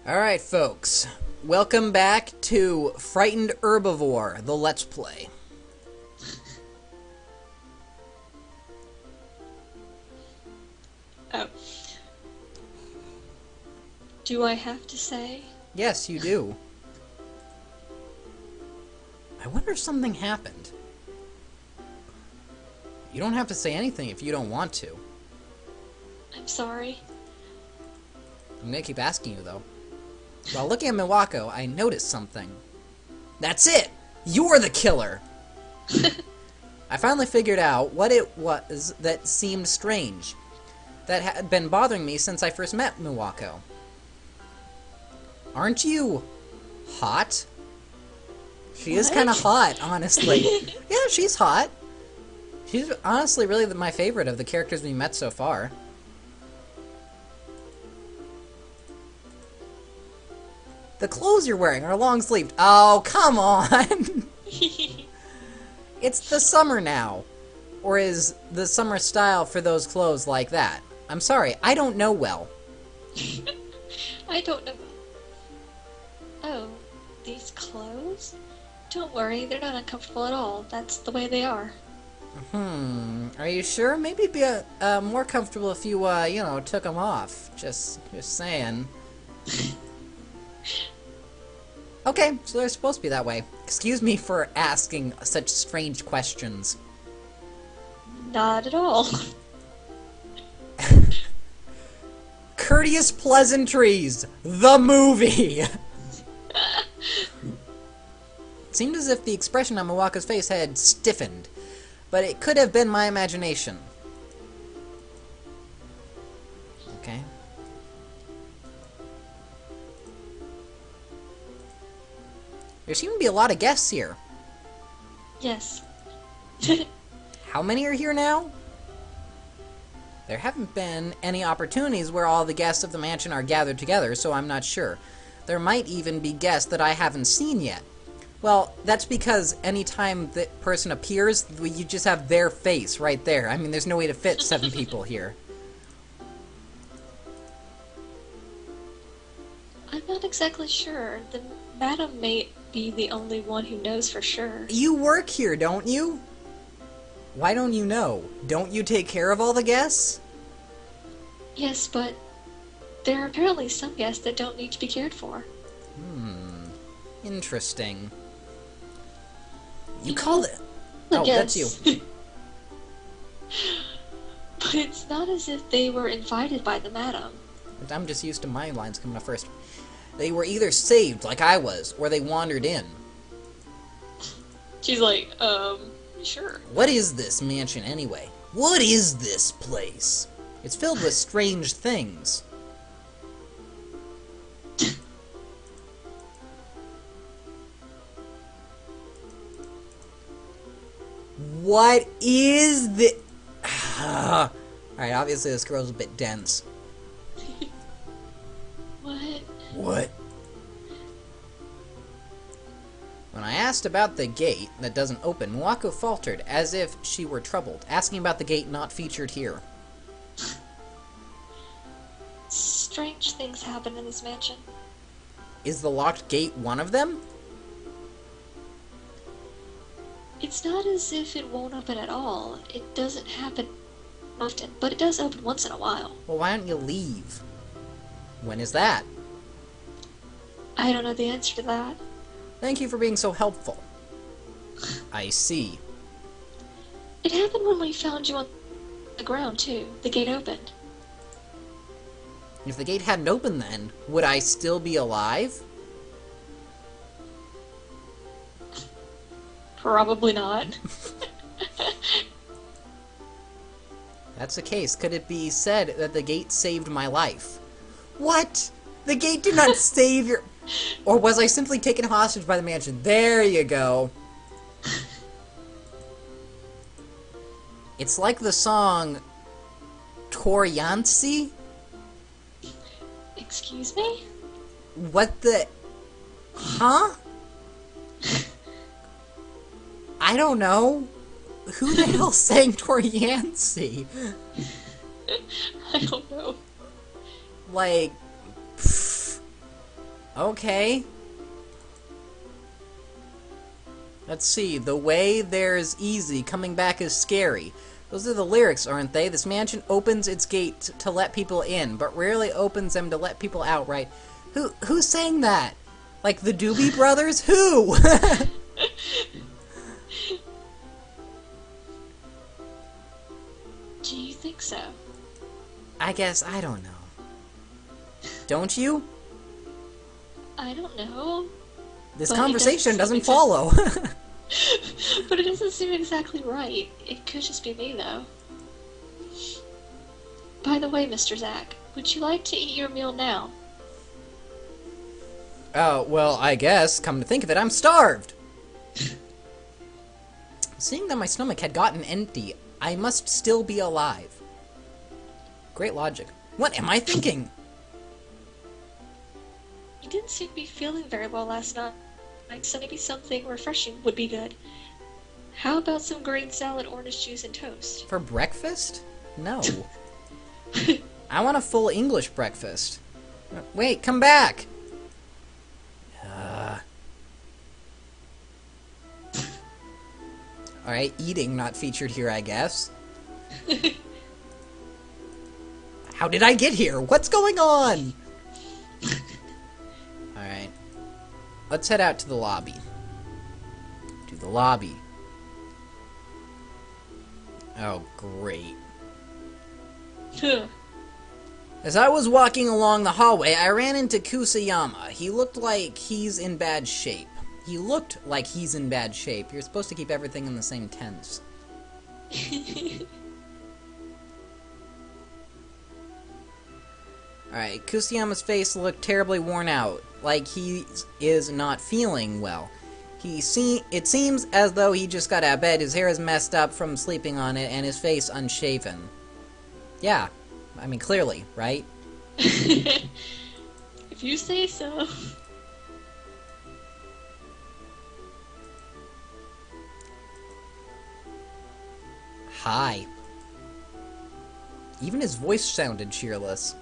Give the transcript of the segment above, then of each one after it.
Alright, folks. Welcome back to Frightened Herbivore, the Let's Play. Oh. Do I have to say? Yes, you do. I wonder if something happened. You don't have to say anything if you don't want to. I'm sorry. I'm gonna keep asking you, though. While looking at Milwaukee, I noticed something. That's it! You're the killer! I finally figured out what it was that seemed strange, that had been bothering me since I first met Milwaukee. Aren't you hot? She is kind of hot, honestly. Yeah, she's hot. She's honestly really my favorite of the characters we met so far. The clothes you're wearing are long-sleeved. Oh, come on! It's the summer now. Or is the summer style for those clothes like that? I'm sorry, I don't know well. I don't know. Oh, these clothes? Don't worry, they're not uncomfortable at all. That's the way they are. Are you sure? Maybe it'd be more comfortable if you, you know, took them off. Just saying. Okay, so they're supposed to be that way. Excuse me for asking such strange questions. Not at all. Courteous Pleasantries, the movie! It seemed as if the expression on Milwaukee's face had stiffened, but it could have been my imagination. Okay. There seem to be a lot of guests here. Yes. How many are here now? There haven't been any opportunities where all the guests of the mansion are gathered together, so I'm not sure. There might even be guests that I haven't seen yet. Well, that's because anytime that person appears, you just have their face right there. I mean, there's no way to fit 7 people here. I'm not exactly sure. The madam may be the only one who knows for sure. You work here, don't you? Why don't you know? Don't you take care of all the guests? Yes, but there are apparently some guests that don't need to be cared for. Interesting. You called it. Oh, Yes. that's you. But it's not as if they were invited by the madam. I'm just used to my lines coming up first. They were either saved, like I was, or they wandered in. She's like, sure. What is this mansion, anyway? What is this place? It's filled with strange things. What is the... Alright, obviously this girl's a bit dense. What? What? When I asked about the gate that doesn't open, Milwaukee faltered, as if she were troubled, asking about the gate not featured here. Strange things happen in this mansion. Is the locked gate one of them? It's not as if it won't open at all. It doesn't happen often, but it does open once in a while. Well, why don't you leave? When is that? I don't know the answer to that. Thank you for being so helpful. I see. It happened when we found you on the ground, too. The gate opened. If the gate hadn't opened then, would I still be alive? Probably not. That's the case. Could it be said that the gate saved my life? What? The gate did not save your... Or was I simply taken hostage by the mansion? There you go. It's like the song... Toriansi? Excuse me? What the... Huh? I don't know. Who the hell sang Toriansi? I don't know. Like... pff, Okay. Let's see. The way there's easy, coming back is scary. Those are the lyrics, aren't they? This mansion opens its gate to let people in, but rarely opens them to let people out, right? Who sang that? Like the Doobie Brothers? Who? Do you think so? I guess I don't know. Don't you? I don't know. This But conversation it doesn't seem follow. But it doesn't seem exactly right. It could just be me, though. By the way, Mr. Zack, would you like to eat your meal now? Oh, well, I guess, come to think of it, I'm starved! Seeing that my stomach had gotten empty, I must still be alive. Great logic. What am I thinking? You didn't seem to be feeling very well last night, so maybe something refreshing would be good. How about some green salad, orange juice, and toast? For breakfast? No. I want a full English breakfast. Wait, come back! Alright, eating not featured here, I guess. How did I get here? What's going on? Alright. Let's head out to the lobby. To the lobby. Oh, great. As I was walking along the hallway, I ran into Kusayama. He looked like he's in bad shape. You're supposed to keep everything in the same tense. Alright, Kusayama's face looked terribly worn out, like he is not feeling well. It seems as though he just got out of bed, his hair is messed up from sleeping on it, and his face unshaven. Yeah, I mean, clearly, right? If you say so. Hi. Even his voice sounded cheerless.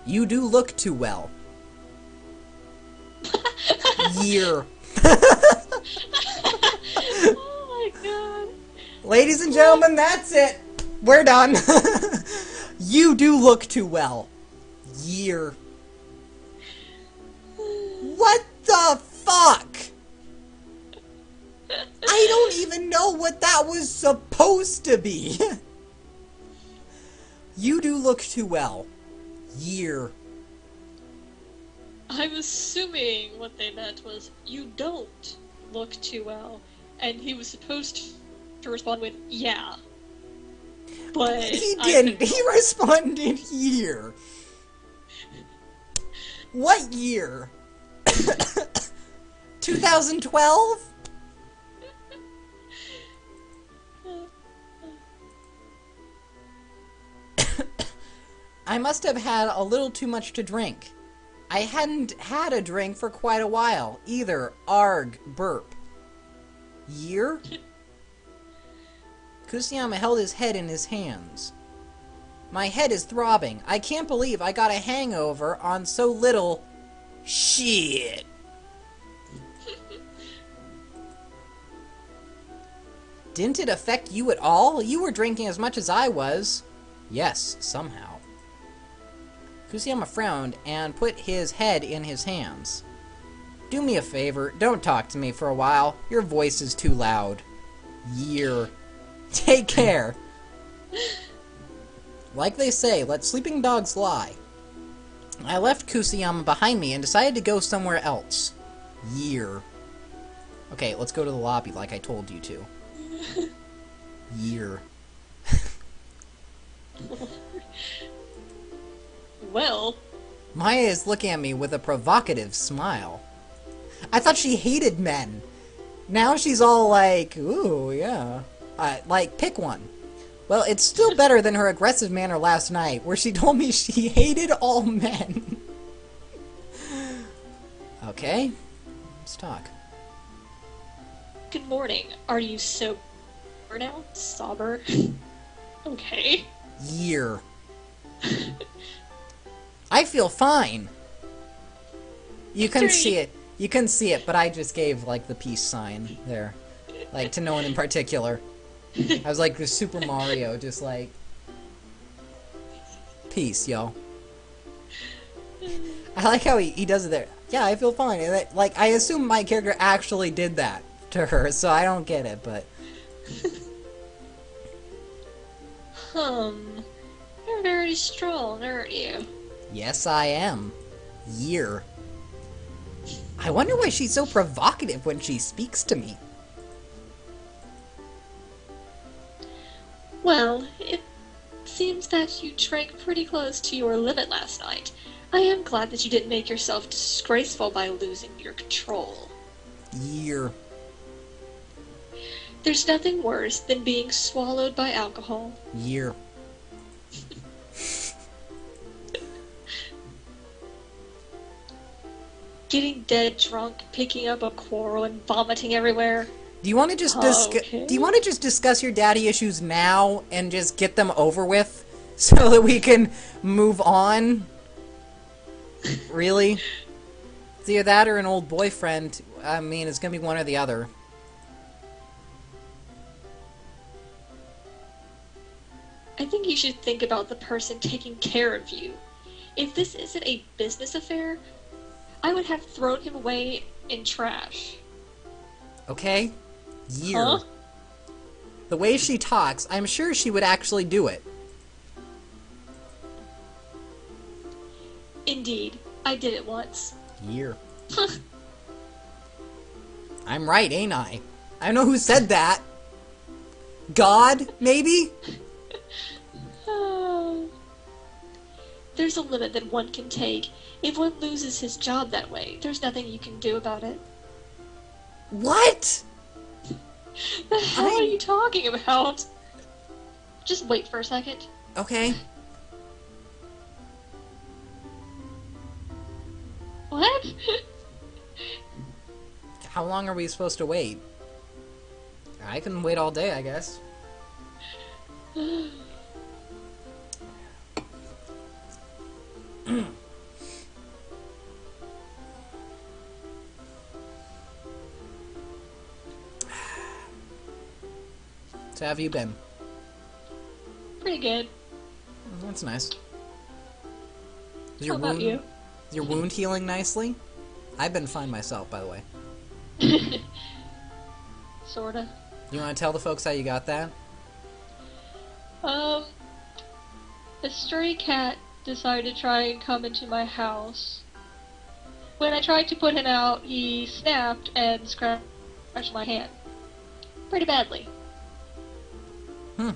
You do look too well. Year. Oh my god. Ladies and gentlemen, that's it. We're done. You do look too well. Year. What the fuck? I don't even know what that was supposed to be. You do look too well. Year. I'm assuming what they meant was, you don't look too well. And he was supposed to respond with, yeah. But He didn't. He responded year. What year? 2012? I must have had a little too much to drink. I hadn't had a drink for quite a while, either. Arg, burp. Year? Kusayama held his head in his hands. My head is throbbing. I can't believe I got a hangover on so little shit. Didn't it affect you at all? You were drinking as much as I was. Yes, somehow. Kusayama frowned and put his head in his hands. Do me a favor, don't talk to me for a while. Your voice is too loud. Year. Take care. Like they say, let sleeping dogs lie. I left Kusayama behind me and decided to go somewhere else. Year. Okay, let's go to the lobby like I told you to. Year. Well. Maya is looking at me with a provocative smile. I thought she hated men. Now she's all like, ooh, yeah. Like, pick one. Well, it's still better than her aggressive manner last night, where she told me she hated all men. Okay, let's talk. Good morning. Are you sober now? Sober? Okay. Year. I feel fine. You couldn't see it. You couldn't see it, but I just gave, like, the peace sign there. Like, to no one in particular. I was like the Super Mario, just like... Peace, yo. I like how he does it there. Yeah, I feel fine. And that, like, I assume my character actually did that to her, so I don't get it, but... You're very strong, aren't you? Yes, I am. Year. I wonder why she's so provocative when she speaks to me. Well, it seems that you drank pretty close to your limit last night. I am glad that you didn't make yourself disgraceful by losing your control. Year. There's nothing worse than being swallowed by alcohol. Year. Getting dead drunk, picking up a quarrel, and vomiting everywhere. Do you want to just Do you want to just discuss your daddy issues now and just get them over with, so that we can move on? Really? It's either that or an old boyfriend. I mean, it's gonna be one or the other. I think you should think about the person taking care of you. If this isn't a business affair, I would have thrown him away in trash. Okay? Year. Huh? The way she talks, I'm sure she would actually do it. Indeed, I did it once. Year. I'm right, ain't I? I know who said that. God, maybe? There's a limit that one can take. If one loses his job that way, there's nothing you can do about it. What? The hell are you talking about? Just wait for a second. Okay. What? How long are we supposed to wait? I can wait all day, I guess. So have you been? Pretty good. That's nice. Is How about you? Is your wound healing nicely? I've been fine myself, by the way. Sorta. You want to tell the folks how you got that? A stray cat decided to try and come into my house. When I tried to put him out, he snapped and scratched my hand. Pretty badly. Hmm.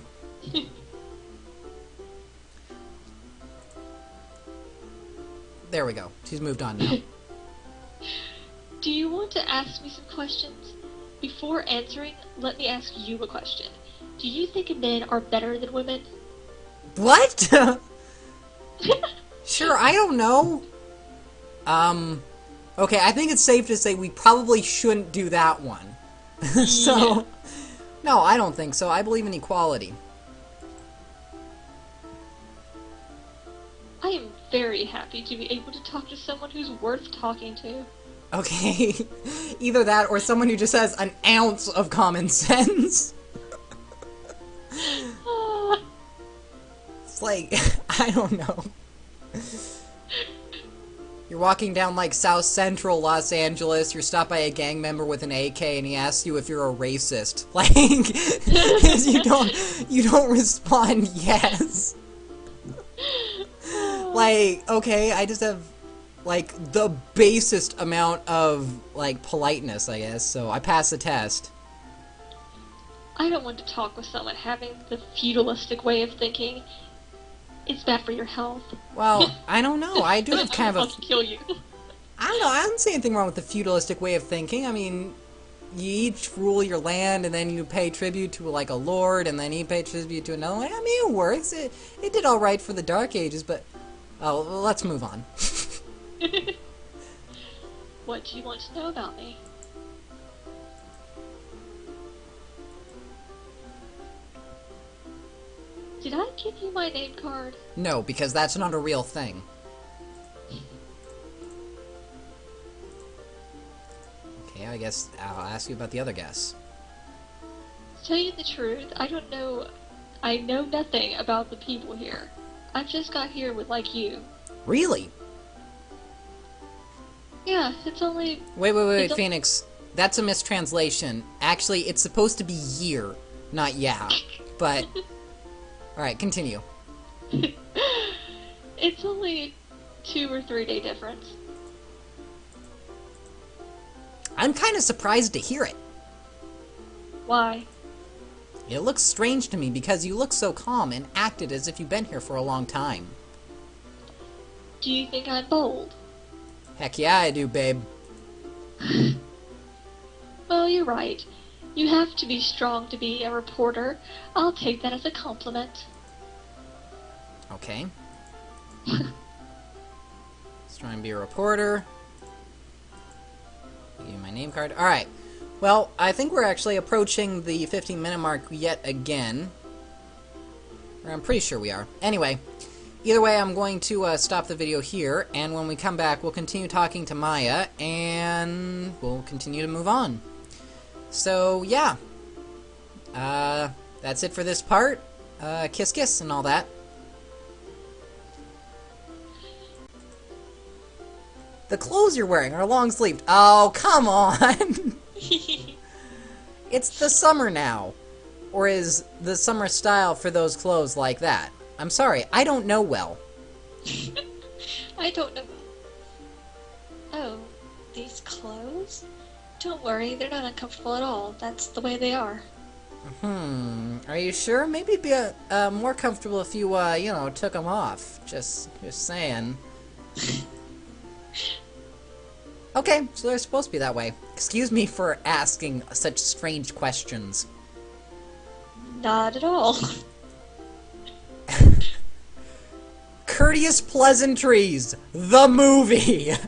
There we go. She's moved on now. Do you want to ask me some questions? Before answering, let me ask you a question. Do you think men are better than women? What? Sure, I don't know. Okay, I think it's safe to say we probably shouldn't do that one. So, no, I don't think so. I believe in equality. I am very happy to be able to talk to someone who's worth talking to. Okay, either that or someone who just has an ounce of common sense. It's like, I don't know. You're walking down, like, South Central Los Angeles, you're stopped by a gang member with an AK, and he asks you if you're a racist. Like, you don't respond yes. Like, okay, I just have, like, the basest amount of, like, politeness, I guess, so I passed the test. I don't want to talk with someone having the feudalistic way of thinking. It's bad for your health. Well, I don't know. I do have kind of I'll kill you. I don't know. I don't see anything wrong with the feudalistic way of thinking. I mean, you each rule your land, and then you pay tribute to, like, a lord, and then he pays tribute to another one. I mean, it works. It did all right for the Dark Ages, but... Oh, well, let's move on. What do you want to know about me? Did I give you my name card? No, because that's not a real thing. Okay, I guess I'll ask you about the other guests. To tell you the truth, I know nothing about the people here. I've just got here with, like, you. Really? Yeah, it's only... Wait, Phoenix. That's a mistranslation. Actually, it's supposed to be year, not yeah. But, alright, continue. It's only 2 or 3 day difference. I'm kind of surprised to hear it. Why? It looks strange to me because you look so calm and acted as if you've been here for a long time. Do you think I'm bold? Heck yeah, I do, babe. Well, you're right. You have to be strong to be a reporter. I'll take that as a compliment. Okay. Let's try and be a reporter. Give you my name card. Alright. Well, I think we're actually approaching the 15-minute mark yet again. Or I'm pretty sure we are. Anyway, either way, I'm going to stop the video here, and when we come back, we'll continue talking to Maya, and we'll continue to move on. So, yeah. That's it for this part. Kiss kiss and all that. The clothes you're wearing are long-sleeved. Oh, come on! It's the summer now. Or is the summer style for those clothes like that? I'm sorry, I don't know well. I don't know. Oh, these clothes? Don't worry, they're not uncomfortable at all. That's the way they are. Are you sure? Maybe it'd be more comfortable if you, you know, took them off. Just saying. Okay, so they're supposed to be that way. Excuse me for asking such strange questions. Not at all. Courteous Pleasantries, the movie! It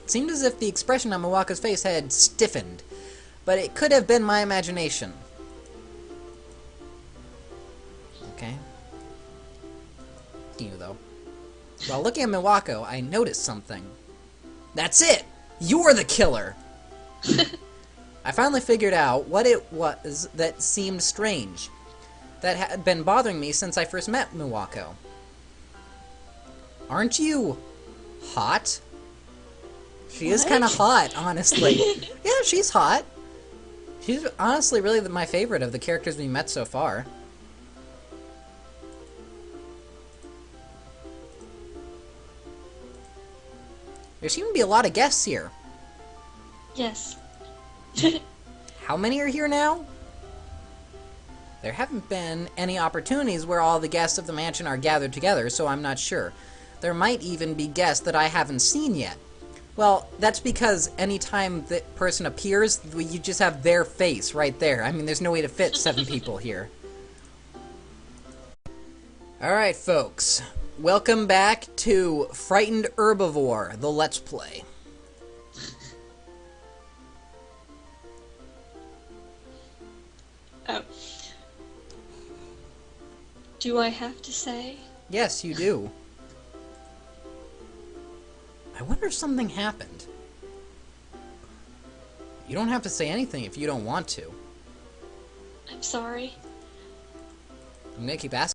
seemed as if the expression on Miwako's face had stiffened, but it could have been my imagination. Okay. You though. While looking at Miwako, I noticed something. That's it! You're the killer! I finally figured out what it was that seemed strange, that had been bothering me since I first met Miwako. Aren't you hot? She is kind of hot, honestly. Yeah, she's hot. She's honestly really my favorite of the characters we met so far. There seem to be a lot of guests here. Yes. How many are here now? There haven't been any opportunities where all the guests of the mansion are gathered together, so I'm not sure. There might even be guests that I haven't seen yet. Well, that's because anytime that person appears, you just have their face right there. I mean, there's no way to fit 7 people here. Alright, folks. Welcome back to Frightened Herbivore, the Let's Play. Oh. Do I have to say? Yes, you do. I wonder if something happened. You don't have to say anything if you don't want to. I'm sorry. I'm gonna keep asking.